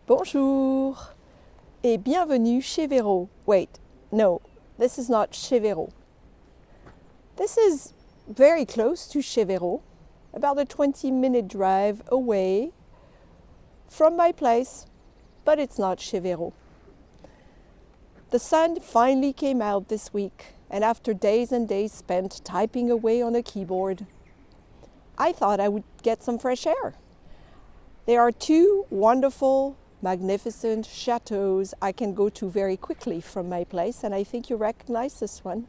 Bonjour et bienvenue chez Vero. Wait, no, this is not chez Vero. This is very close to chez Vero, about a 20-minute drive away from my place, but it's not chez Vero. The sun finally came out this week, and after days and days spent typing away on a keyboard, I thought I would get some fresh air. There are two wonderful, magnificent chateaux I can go to very quickly from my place, and I think you recognize this one.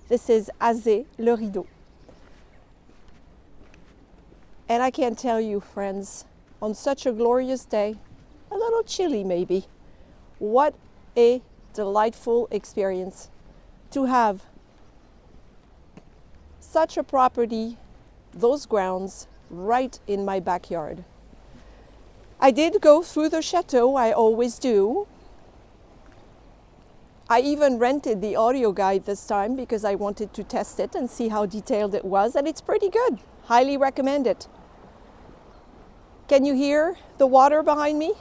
This is Azay-le-Rideau. And I can tell you, friends, on such a glorious day, a little chilly maybe, what a delightful experience to have such a property, those grounds, right in my backyard. I did go through the chateau, I always do. I even rented the audio guide this time because I wanted to test it and see how detailed it was, and it's pretty good. Highly recommend it. Can you hear the water behind me?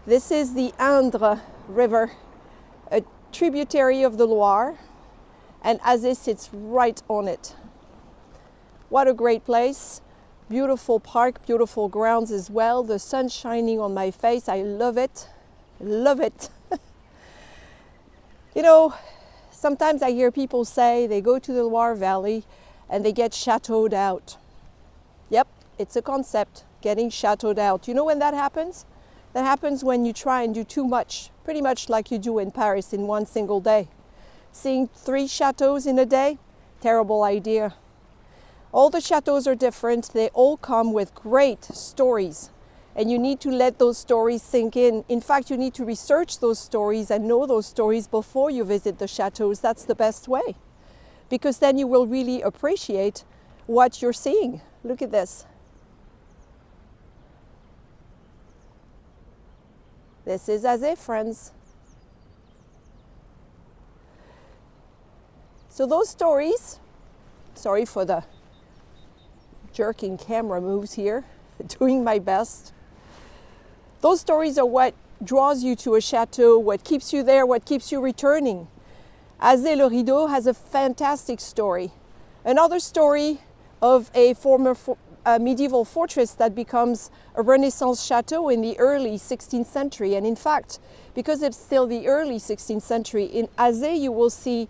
This is the Indre River, a tributary of the Loire, and Azay sits right on it. What a great place. Beautiful park, beautiful grounds as well. The sun shining on my face. I love it. Love it. You know, sometimes I hear people say they go to the Loire Valley and they get chateaued out. Yep, it's a concept, getting chateaued out. You know when that happens? That happens when you try and do too much, pretty much like you do in Paris in one single day. Seeing 3 chateaux in a day? Terrible idea. All the chateaux are different. They all come with great stories, and you need to let those stories sink in. In fact, you need to research those stories and know those stories before you visit the chateaux. That's the best way, because then you will really appreciate what you're seeing. Look at this. This is Azay, friends. So those stories, sorry for the jerking camera moves here, doing my best. Those stories are what draws you to a chateau, what keeps you there, what keeps you returning. Azay-le-Rideau has a fantastic story. Another story of a former medieval fortress that becomes a Renaissance chateau in the early 16th century. And in fact, because it's still the early 16th century, in Azay you will see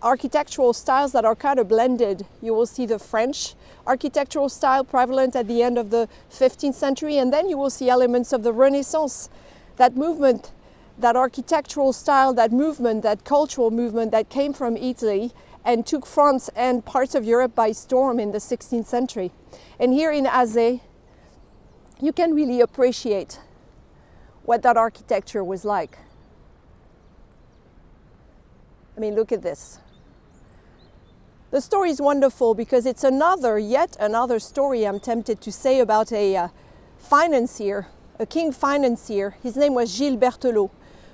architectural styles that are kind of blended. You will see the French architectural style prevalent at the end of the 15th century, and then you will see elements of the Renaissance, that movement, that architectural style, that movement, that cultural movement that came from Italy and took France and parts of Europe by storm in the 16th century. And here in Azay, you can really appreciate what that architecture was like. I mean, look at this. The story is wonderful because it's yet another story, I'm tempted to say, about a financier, a king financier. His name was Gilles Berthelot,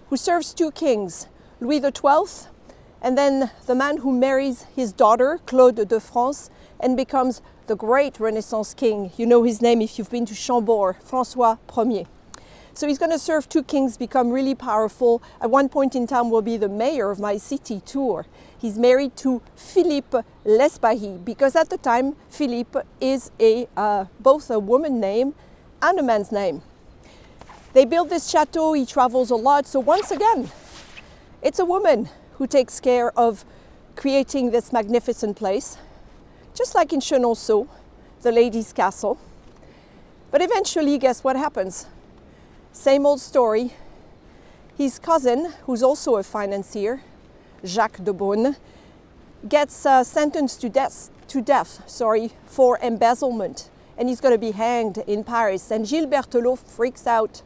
who serves 2 kings, Louis XII, and then the man who marries his daughter, Claude de France, and becomes the great Renaissance king. You know his name if you've been to Chambord, François Ier. So he's going to serve 2 kings, become really powerful. At one point in time will be the mayor of my city, Tours. He's married to Philippe L'Espahi, because at the time Philippe is both a woman name and a man's name. They build this chateau, he travels a lot, so once again, it's a woman who takes care of creating this magnificent place, just like in Chenonceau, the lady's castle. But eventually, guess what happens? Same old story. His cousin, who's also a financier, Jacques de Beaune, gets sentenced to death for embezzlement, and he's going to be hanged in Paris. And Gilles Berthelot freaks out.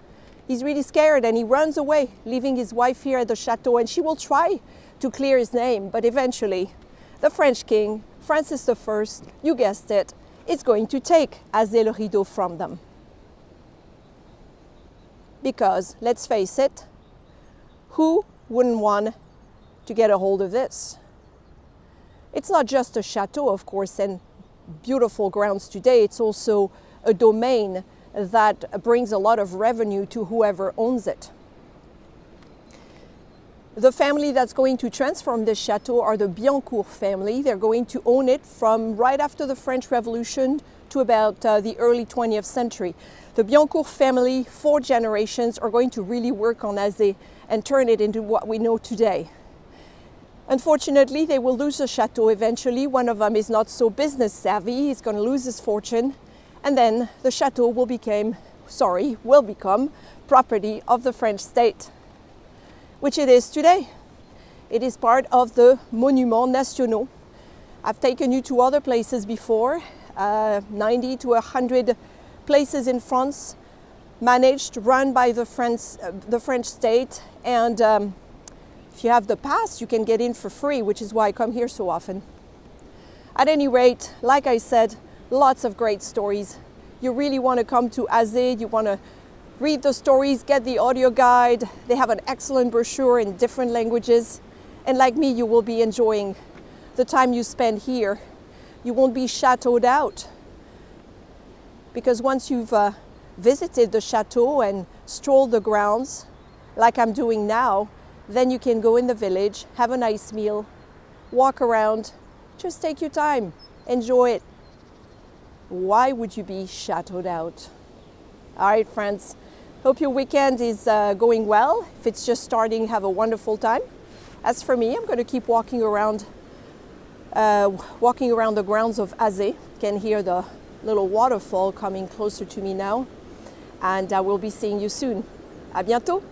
He's really scared and he runs away, leaving his wife here at the chateau, and she will try to clear his name, but eventually the French king, Francis I, you guessed it, is going to take Azay-le-Rideau from them. Because, let's face it, who wouldn't want to get a hold of this? It's not just a chateau, of course, and beautiful grounds today. It's also a domain, that brings a lot of revenue to whoever owns it. The family that's going to transform this chateau are the Biancourt family. They're going to own it from right after the French Revolution to about the early 20th century. The Biancourt family, 4 generations, are going to really work on Azay and turn it into what we know today. Unfortunately, they will lose the chateau eventually. One of them is not so business savvy. He's going to lose his fortune. And then the chateau will become property of the French state, which it is today. It is part of the Monuments Nationaux. I've taken you to other places before, 90 to 100 places in France, managed, run by the French state. And if you have the pass, you can get in for free, which is why I come here so often. At any rate, like I said, lots of great stories. You really want to come to Azay, you want to read the stories, get the audio guide. They have an excellent brochure in different languages. And like me, you will be enjoying the time you spend here. You won't be chateaued out. Because once you've visited the chateau and strolled the grounds, like I'm doing now, then you can go in the village, have a nice meal, walk around, just take your time, enjoy it. Why would you be chateaued out? All right, friends. Hope your weekend is going well. If it's just starting, have a wonderful time. As for me, I'm going to keep walking around the grounds of Azay. You can hear the little waterfall coming closer to me now. And I will be seeing you soon. À bientôt.